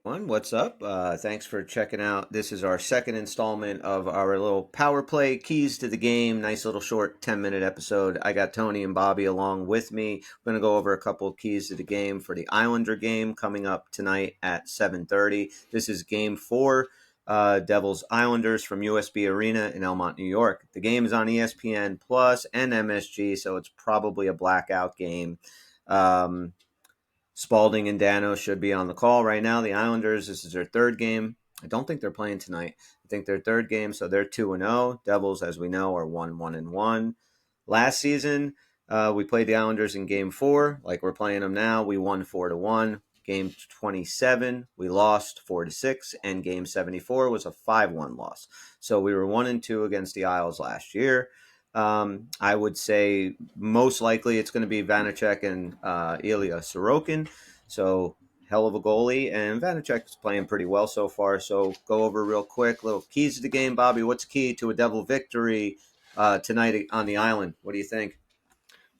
Everyone, what's up? Thanks for checking out. This is our second installment of our little power play keys to the game. Nice little short 10-minute episode. I got Tony and Bobby along with me. We're going to go over a couple of keys to the game for the Islander game coming up tonight at 7:30. This is game 4, Devils Islanders from USB Arena in Elmont, New York. The game is on ESPN Plus and MSG, so it's probably a blackout game. Spalding and Dano should be on the call right now. The Islanders, this is their third game. I don't think they're playing tonight. I think their third game, so they're 2-0. Devils, as we know, are 1-1. Last season, we played the Islanders in game 4, like we're playing them now. We won 4-1. Game 27, we lost 4-6, and game 74 was a 5-1 loss. So we were 1-2 against the Isles last year. I would say most likely it's going to be Vanacek and Ilya Sorokin. So hell of a goalie, and Vanacek is playing pretty well so far. So go over real quick, little keys to the game, Bobby. What's key to a Devil victory tonight on the island? What do you think?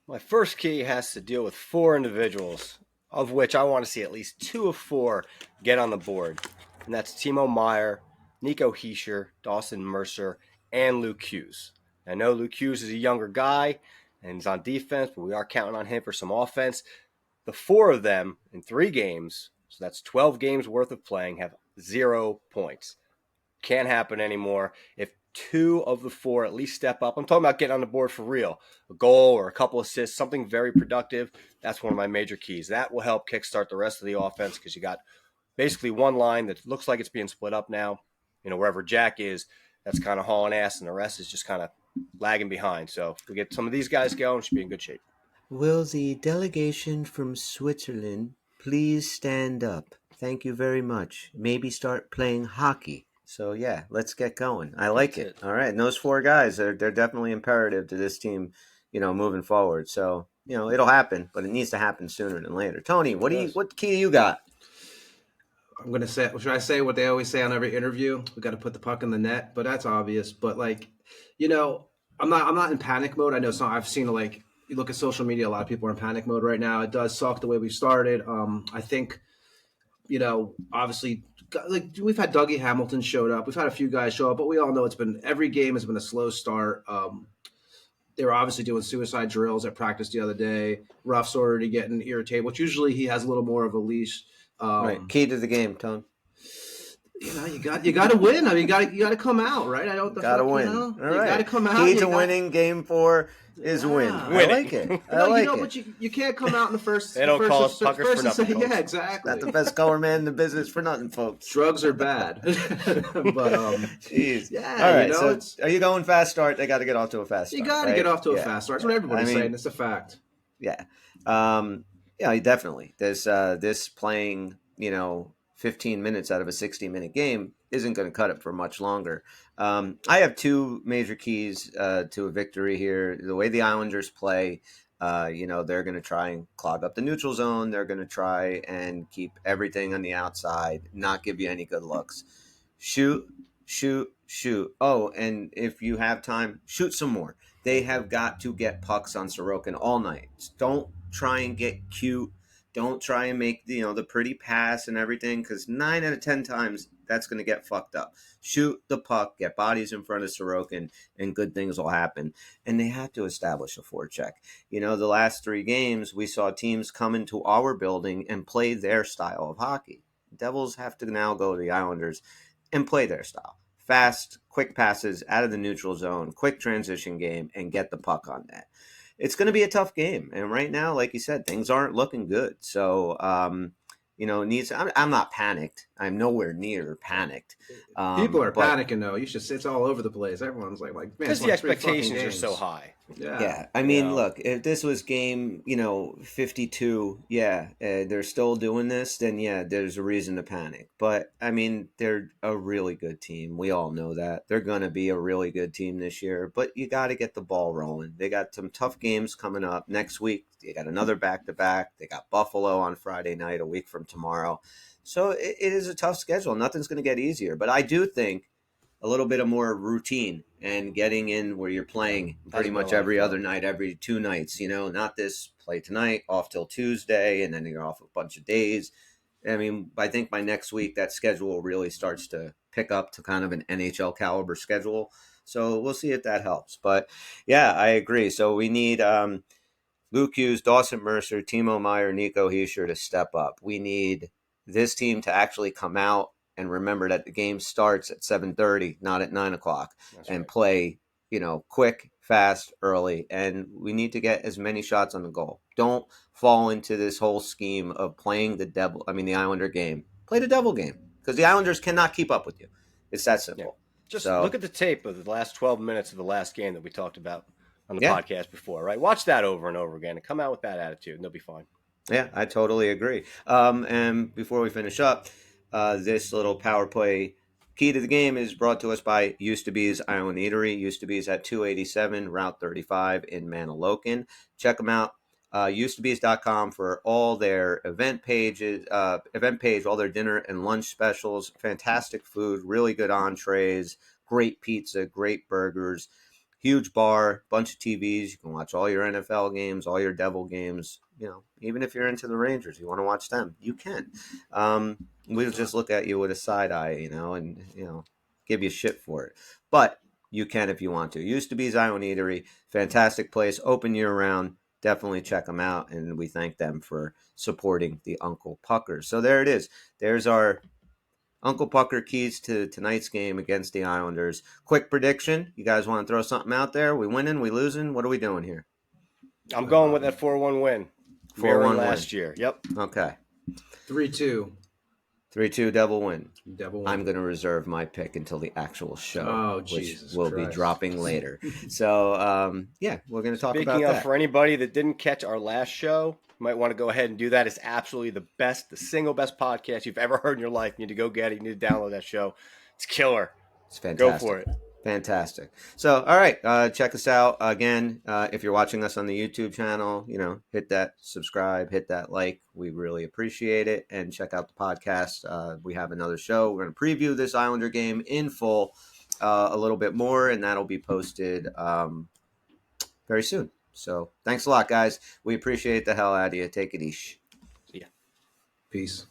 My first key has to deal with 4 individuals, of which I want to see at least 2 of 4 get on the board. And that's Timo Meyer, Nico Hischier, Dawson Mercer, and Luke Hughes. I know Luke Hughes is a younger guy and he's on defense, but we are counting on him for some offense. The 4 of them in 3 games, so that's 12 games worth of playing, have 0 points. Can't happen anymore. If 2 of the 4 at least step up, I'm talking about getting on the board for real. A goal or a couple assists, something very productive. That's one of my major keys. That will help kickstart the rest of the offense because you got basically one line that looks like it's being split up now. Wherever Jack is, that's kind of hauling ass, and the rest is just kind of lagging behind. So if we get some of these guys going, should be in good shape. Will the delegation from Switzerland please stand up? Thank you very much. Maybe start playing hockey. So yeah, let's get going. I like it. All right, and those 4 guys they're definitely imperative to this team, moving forward. So it'll happen, but it needs to happen sooner than later. Tony, what key you got? I'm gonna say, should I say what they always say on every interview? We got to put the puck in the net, but that's obvious. But you know, I'm not in panic mode. I know some. I've seen you look at social media, a lot of people are in panic mode right now. It does suck the way we started. I think, obviously, we've had Dougie Hamilton showed up. We've had a few guys show up, but we all know every game has been a slow start. They were obviously doing suicide drills at practice the other day. Ruff's already getting irritated, which usually he has a little more of a leash. Right, key to the game, Tone. You got to win. I mean, you got to come out, right? I don't. Got to win. All right. You got to come out. Key to winning game 4 is win. I like it. I like it. But you can't come out in the first. They don't call us puckers for nothing. Yeah, exactly. Not the best color man in the business for nothing, folks. Drugs are bad. But jeez. Yeah. All right. So are you going fast start? They got to get off to a fast start. You got to get off to a fast start. That's what everybody's saying. It's a fact. Yeah. Yeah. Definitely. This playing 15 minutes out of a 60-minute game isn't going to cut it for much longer. I have 2 major keys to a victory here. The way the Islanders play, they're going to try and clog up the neutral zone. They're going to try and keep everything on the outside, not give you any good looks. Shoot. Oh, and if you have time, shoot some more. They have got to get pucks on Sorokin all night. Don't try and get cute. Don't try and make the pretty pass and everything, because 9 out of 10 times that's going to get fucked up. Shoot the puck, get bodies in front of Sorokin, and good things will happen. And they have to establish a forecheck. The last 3 games, we saw teams come into our building and play their style of hockey. Devils have to now go to the Islanders and play their style. Fast, quick passes out of the neutral zone, quick transition game, and get the puck on net. It's going to be a tough game. And right now, like you said, things aren't looking good. So, I'm not panicked. I'm nowhere near panicked. People are panicking, though. It's all over the place. Everyone's like, man, because the expectations are so high. Yeah. I mean, look, if this was game, 52, they're still doing this, then there's a reason to panic. But I mean, they're a really good team. We all know that. They're going to be a really good team this year, but you got to get the ball rolling. They got some tough games coming up next week. They got another back-to-back. They got Buffalo on Friday night, a week from tomorrow. So it is a tough schedule. Nothing's going to get easier. But I do think a little bit of more routine and getting in where you're playing pretty much every other night, every 2 nights, not this play tonight, off till Tuesday, and then you're off a bunch of days. I mean, I think by next week that schedule really starts to pick up to kind of an NHL caliber schedule. So we'll see if that helps. But yeah, I agree. So we need Luke Hughes, Dawson Mercer, Timo Meyer, Nico Heischer to step up. We need this team to actually come out and remember that the game starts at 7:30, not at 9 o'clock, That's and right. play, quick, fast, early. And we need to get as many shots on the goal. Don't fall into this whole scheme of playing the devil. I mean, the Islander game. Play the devil game because the Islanders cannot keep up with you. It's that Yeah. simple. Just look So at the tape of the last 12 minutes of the last game that we talked about on the yeah, podcast before, right? Watch that over and over again and come out with that attitude, and they'll be fine. yeah, I totally agree. And before we finish up, this little power play key to the game is brought to us by Used to Be's Island Eatery. Used to Be's at 287 Route 35 in Manalocan. Check them out. UsedToBe's.com for all their event page, all their dinner and lunch specials. Fantastic food, really good entrees, great pizza, great burgers. Huge bar, bunch of TVs. You can watch all your NFL games, all your Devil games. Even if you're into the Rangers, you want to watch them, you can. We'll just look at you with a side eye, and give you shit for it. But you can if you want to. Used to be Zion Eatery, fantastic place, open year round. Definitely check them out, and we thank them for supporting the Uncle Puckers. So there it is. There's our Uncle Pucker keys to tonight's game against the Islanders. Quick prediction. You guys want to throw something out there? We winning? We losing? What are we doing here? I'm going with that 4-1 win, mirroring 4-1 win. last year. Yep. Okay. 3-2. 3-2 Devil win. Devil I'm win. going to reserve my pick until the actual show, Oh, which Jesus will be Christ. dropping later. So, yeah, we're going to talk Speaking about of, that. for anybody that didn't catch our last show, you might want to go ahead and do that. It's absolutely the single best podcast you've ever heard in your life. You need to go get it. You need to download that show. It's killer. It's Go fantastic. for it. Fantastic. So, all right, check us out again. If you're watching us on the YouTube channel, hit that subscribe, hit that like. We really appreciate it. And check out the podcast. We have another show. We're going to preview this Islander game in full a little bit more, and that'll be posted very soon. So, thanks a lot, guys. We appreciate the hell out of you. Take it easy. See ya. Peace.